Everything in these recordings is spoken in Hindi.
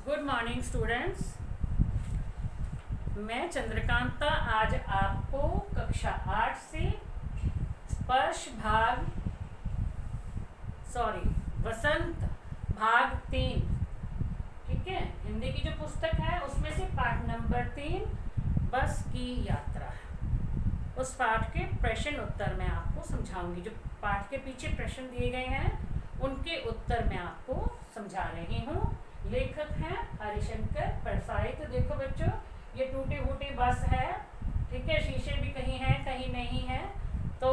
Good morning students. मैं चंद्रकांता आज आपको कक्षा 8 से वसंत भाग 3, ठीक है, हिंदी की जो पुस्तक है उसमें से पाठ नंबर 3 बस की यात्रा, उस पाठ के प्रश्न उत्तर मैं आपको समझाऊंगी। जो पाठ के पीछे प्रश्न दिए गए हैं उनके उत्तर मैं आपको समझा रही हूँ। लेखक हैं हरिशंकर परसाई। तो देखो बच्चों, ये टूटी फूटी बस है, ठीक है, शीशे भी कहीं हैं कहीं नहीं है। तो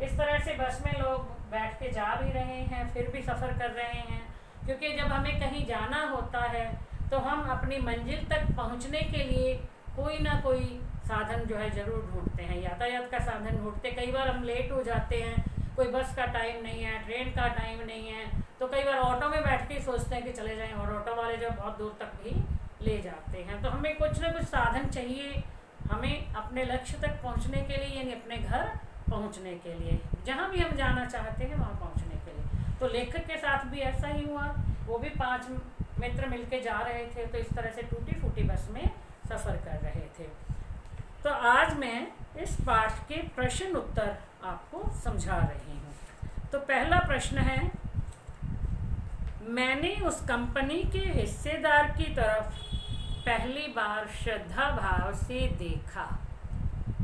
इस तरह से बस में लोग बैठ के जा भी रहे हैं, फिर भी सफ़र कर रहे हैं, क्योंकि जब हमें कहीं जाना होता है तो हम अपनी मंजिल तक पहुंचने के लिए कोई ना कोई साधन जो है ज़रूर ढूंढते हैं, यातायात का साधन ढूंढते हैं। कई बार हम लेट हो जाते हैं, कोई बस का टाइम नहीं है, ट्रेन का टाइम नहीं है, तो कई बार ऑटो में बैठ के सोचते हैं कि चले जाएं, और ऑटो वाले जो बहुत दूर तक भी ले जाते हैं। तो हमें कुछ ना कुछ साधन चाहिए हमें अपने लक्ष्य तक पहुंचने के लिए, यानी अपने घर पहुंचने के लिए, जहां भी हम जाना चाहते हैं वहां पहुंचने के लिए। तो लेखक के साथ भी ऐसा ही हुआ, वो भी 5 मित्र मिलके जा रहे थे, तो इस तरह से टूटी फूटी बस में सफ़र कर रहे थे। तो आज मैं इस पाठ के प्रश्न उत्तर आपको समझा रही हूँ। तो पहला प्रश्न है, मैंने उस कंपनी के हिस्सेदार की तरफ पहली बार श्रद्धा भाव से देखा।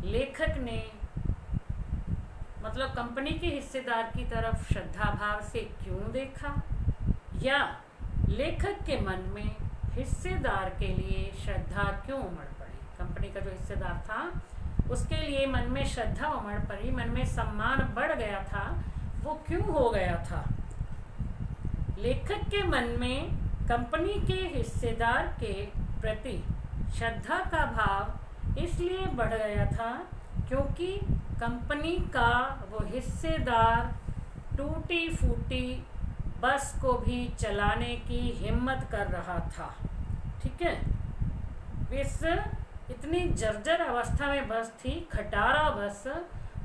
लेखक ने मतलब कंपनी के हिस्सेदार की तरफ श्रद्धा भाव से क्यों देखा, या लेखक के मन में हिस्सेदार के लिए श्रद्धा क्यों उमड़ पड़ी। कंपनी का जो हिस्सेदार था उसके लिए मन में श्रद्धा उमड़ पड़ी, मन में सम्मान बढ़ गया था, वो क्यों हो गया था। लेखक के मन में कंपनी के हिस्सेदार के प्रति श्रद्धा का भाव इसलिए बढ़ गया था क्योंकि कंपनी का वो हिस्सेदार टूटी फूटी बस को भी चलाने की हिम्मत कर रहा था, ठीक है। इस इतनी जर्जर अवस्था में बस थी, खटारा बस,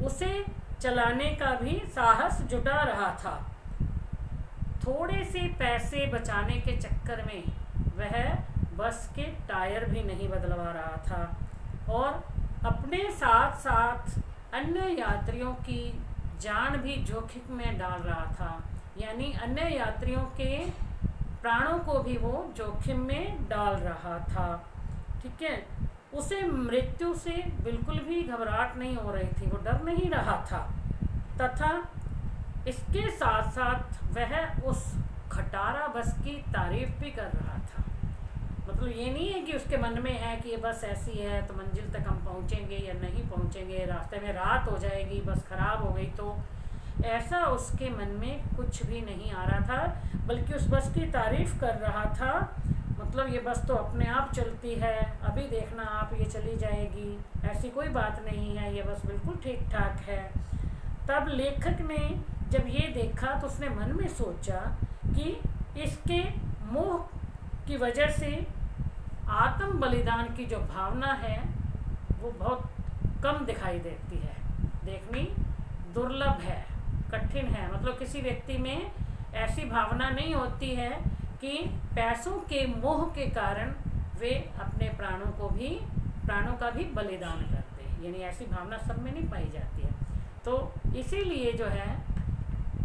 उसे चलाने का भी साहस जुटा रहा था। थोड़े से पैसे बचाने के चक्कर में वह बस के टायर भी नहीं बदलवा रहा था, और अपने साथ साथ अन्य यात्रियों की जान भी जोखिम में डाल रहा था, यानी अन्य यात्रियों के प्राणों को भी वो जोखिम में डाल रहा था, ठीक है। उसे मृत्यु से बिल्कुल भी घबराहट नहीं हो रही थी, वो डर नहीं रहा था, तथा इसके साथ साथ वह उस खटारा बस की तारीफ भी कर रहा था। मतलब ये नहीं है कि उसके मन में है कि ये बस ऐसी है तो मंजिल तक हम पहुंचेंगे या नहीं पहुंचेंगे, रास्ते में रात हो जाएगी, बस खराब हो गई, तो ऐसा उसके मन में कुछ भी नहीं आ रहा था, बल्कि उस बस की तारीफ कर रहा था। मतलब ये बस तो अपने आप चलती है, अभी देखना आप, ये चली जाएगी, ऐसी कोई बात नहीं है, ये बस बिल्कुल ठीक ठाक है। तब लेखक ने जब ये देखा तो उसने मन में सोचा कि इसके मोह की वजह से आत्म बलिदान की जो भावना है वो बहुत कम दिखाई देती है, देखनी दुर्लभ है, कठिन है। मतलब किसी व्यक्ति में ऐसी भावना नहीं होती है कि पैसों के मोह के कारण वे अपने प्राणों का भी बलिदान करते हैं, यानी ऐसी भावना सब में नहीं पाई जाती है। तो इसीलिए जो है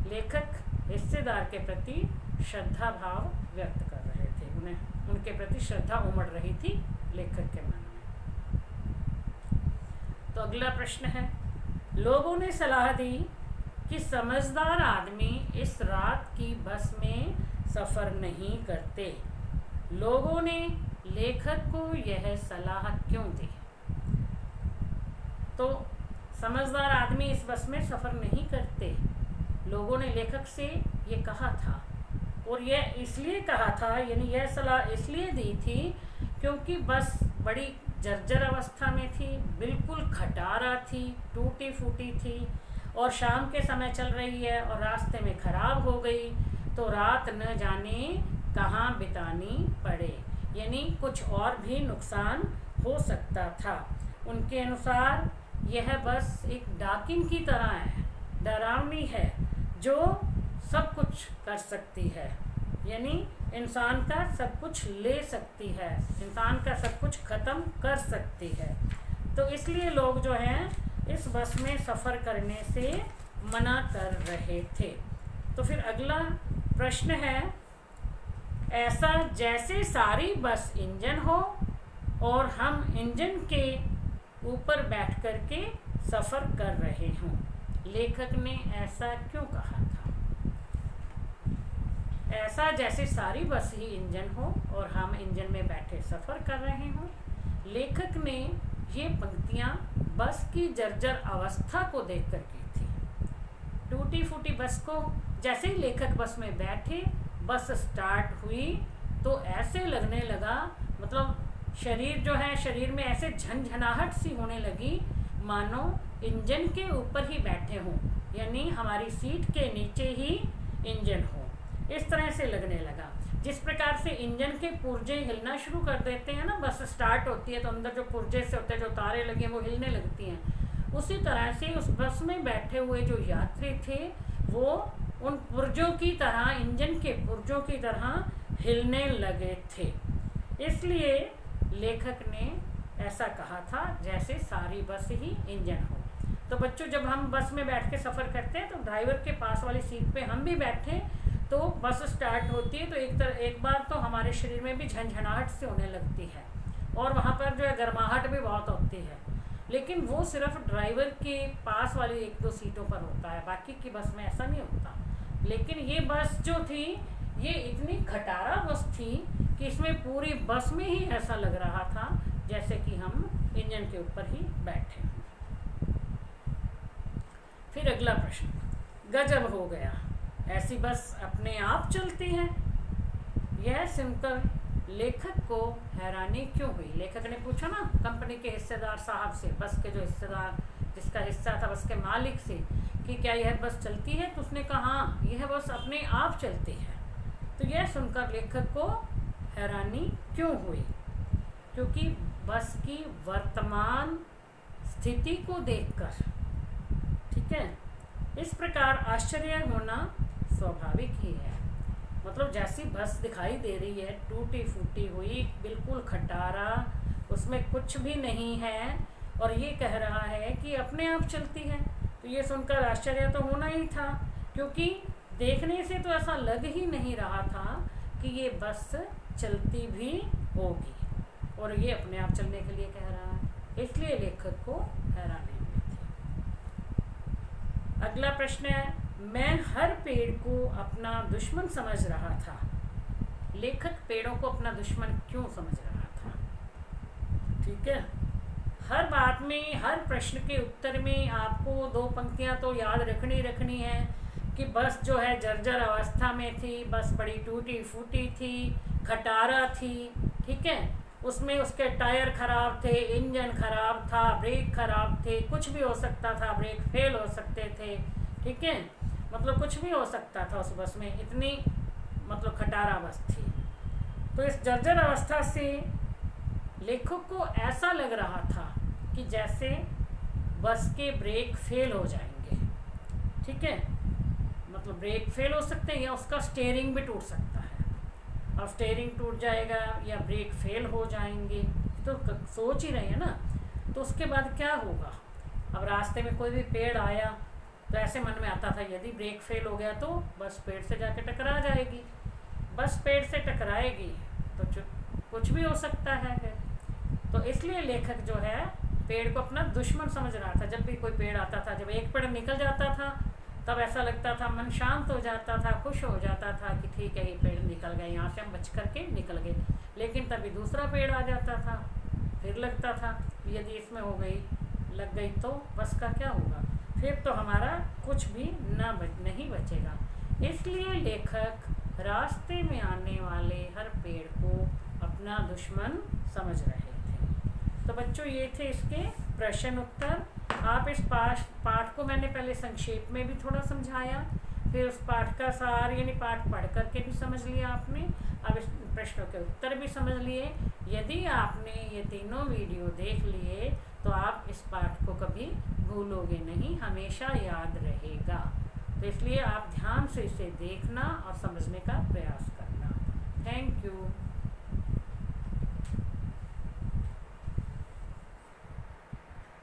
लेखक हिस्सेदार के प्रति श्रद्धा भाव व्यक्त कर रहे थे, उनके प्रति श्रद्धा उमड़ रही थी लेखक के मन में। तो अगला प्रश्न है, लोगों ने सलाह दी कि समझदार आदमी इस रात की बस में सफ़र नहीं करते। लोगों ने लेखक को यह सलाह क्यों दी। तो समझदार आदमी इस बस में सफ़र नहीं करते, लोगों ने लेखक से ये कहा था, और यह इसलिए कहा था, यानी यह सलाह इसलिए दी थी क्योंकि बस बड़ी जर्जर अवस्था में थी, बिल्कुल खटारा थी, टूटी फूटी थी, और शाम के समय चल रही है और रास्ते में ख़राब हो गई, तो रात न जाने कहाँ बितानी पड़े, यानी कुछ और भी नुकसान हो सकता था। उनके अनुसार यह बस एक डाकिन की तरह है, डरावनी है, जो सब कुछ कर सकती है, यानी इंसान का सब कुछ ले सकती है, इंसान का सब कुछ ख़त्म कर सकती है। तो इसलिए लोग जो हैं इस बस में सफ़र करने से मना कर रहे थे। तो फिर अगला प्रश्न है, ऐसा जैसे सारी बस इंजन हो और हम इंजन के ऊपर बैठ कर के सफ़र कर रहे हों। लेखक ने ऐसा क्यों कहा था? ऐसा जैसे सारी बस ही इंजन हो और हम इंजन में बैठे सफ़र कर रहे हों। लेखक ने ये पंक्तियाँ बस की जर्जर अवस्था को देख कर की थी। टूटी फूटी बस को जैसे ही लेखक बस में बैठे, बस स्टार्ट हुई तो ऐसे लगने लगा, मतलब शरीर जो है, शरीर में ऐसे झनझनाहट सी होने लगी मानो इंजन के ऊपर ही बैठे हों, यानी हमारी सीट के नीचे ही इंजन हो, इस तरह से लगने लगा। जिस प्रकार से इंजन के पुर्जे हिलना शुरू कर देते हैं ना, बस स्टार्ट होती है तो अंदर जो पुर्जे से होते हैं, जो तारें लगी हैं वो हिलने लगती हैं, उसी तरह से उस बस में बैठे हुए जो यात्री थे वो उन पुर्जों की तरह, इंजन के पुर्जों की तरह हिलने लगे थे। इसलिए लेखक ने ऐसा कहा था जैसे सारी बस ही इंजन हो। तो बच्चों, जब हम बस में बैठ के सफ़र करते हैं तो ड्राइवर के पास वाली सीट पे हम भी बैठे तो बस स्टार्ट होती है तो एक बार तो हमारे शरीर में भी झंझनाहट से होने लगती है और वहाँ पर जो है गर्माहट भी बहुत होती है, लेकिन वो सिर्फ ड्राइवर के पास वाली 1-2 सीटों पर होता है, बाकी की बस में ऐसा नहीं होता। लेकिन ये बस जो थी ये इतनी खटारा बस थी कि इसमें पूरी बस में ही ऐसा लग रहा था जैसे कि हम इंजन के ऊपर ही बैठे हैं। फिर अगला प्रश्न, गजब हो गया, ऐसी बस अपने आप चलती है। यह सुनकर लेखक को हैरानी क्यों हुई? लेखक ने पूछा ना कंपनी के हिस्सेदार साहब से, बस के जो हिस्सेदार, जिसका हिस्सा था बस के मालिक से, कि क्या यह बस चलती है? तो उसने कहा हाँ, यह बस अपने आप चलती है। तो यह सुनकर लेखक को हैरानी क्यों हुई? क्योंकि बस की वर्तमान स्थिति को देखकर, ठीक है, इस प्रकार आश्चर्य होना स्वाभाविक ही है। मतलब जैसी बस दिखाई दे रही है टूटी फूटी हुई, बिल्कुल खटारा, उसमें कुछ भी नहीं है और ये कह रहा है कि अपने आप चलती है, तो ये सुनकर आश्चर्य तो होना ही था, क्योंकि देखने से तो ऐसा लग ही नहीं रहा था कि ये बस चलती भी होगी और ये अपने आप चलने के लिए कह रहा है। इसलिए लेखक को हैरानी हुई थी। अगला प्रश्न है, मैं हर पेड़ को अपना दुश्मन समझ रहा था। लेखक पेड़ों को अपना दुश्मन क्यों समझ रहा था? ठीक है, हर बात में, हर प्रश्न के उत्तर में आपको 2 पंक्तियां तो याद रखनी है कि बस जो है जर्जर अवस्था में थी, बस बड़ी टूटी फूटी थी, खटारा थी, ठीक है, उसमें उसके टायर खराब थे, इंजन खराब था, ब्रेक खराब थे, कुछ भी हो सकता था, ब्रेक फेल हो सकते थे, ठीक है, मतलब कुछ भी हो सकता था उस बस में, इतनी मतलब खटारा बस थी। तो इस जर्जर अवस्था से लेखक को ऐसा लग रहा था कि जैसे बस के ब्रेक फेल हो जाएंगे, ठीक है, मतलब ब्रेक फेल हो सकते हैं या उसका स्टीयरिंग भी टूट सकता है। अब स्टीयरिंग टूट जाएगा या ब्रेक फेल हो जाएंगे, तो सोच ही रहे हैं ना, तो उसके बाद क्या होगा? अब रास्ते में कोई भी पेड़ आया तो ऐसे मन में आता था यदि ब्रेक फेल हो गया तो बस पेड़ से जाके टकरा जाएगी, बस पेड़ से टकराएगी तो कुछ भी हो सकता है। तो इसलिए लेखक जो है पेड़ को अपना दुश्मन समझ रहा था। जब भी कोई पेड़ आता था, जब एक पेड़ निकल जाता था तब ऐसा लगता था, मन शांत हो जाता था, खुश हो जाता था कि ठीक है ये पेड़ निकल गए, यहाँ से हम बच करके निकल गए। लेकिन तभी दूसरा पेड़ आ जाता था, फिर लगता था यदि इसमें हो गई, लग गई तो बस का क्या होगा, फिर तो हमारा कुछ भी नहीं बचेगा। इसलिए लेखक रास्ते में आने वाले हर पेड़ को अपना दुश्मन समझ रहे थे। तो बच्चों, ये थे इसके प्रश्न उत्तर। आप इस पाठ को मैंने पहले संक्षेप में भी थोड़ा समझाया, फिर उस पाठ का सार यानी पाठ पढ़ करके भी समझ लिया आपने, अब इस प्रश्नों के उत्तर भी समझ लिए। यदि आपने ये तीनों वीडियो देख लिए तो आप इस पाठ को कभी भूलोगे नहीं, हमेशा याद रहेगा। तो इसलिए आप ध्यान से इसे देखना और समझने का प्रयास करें।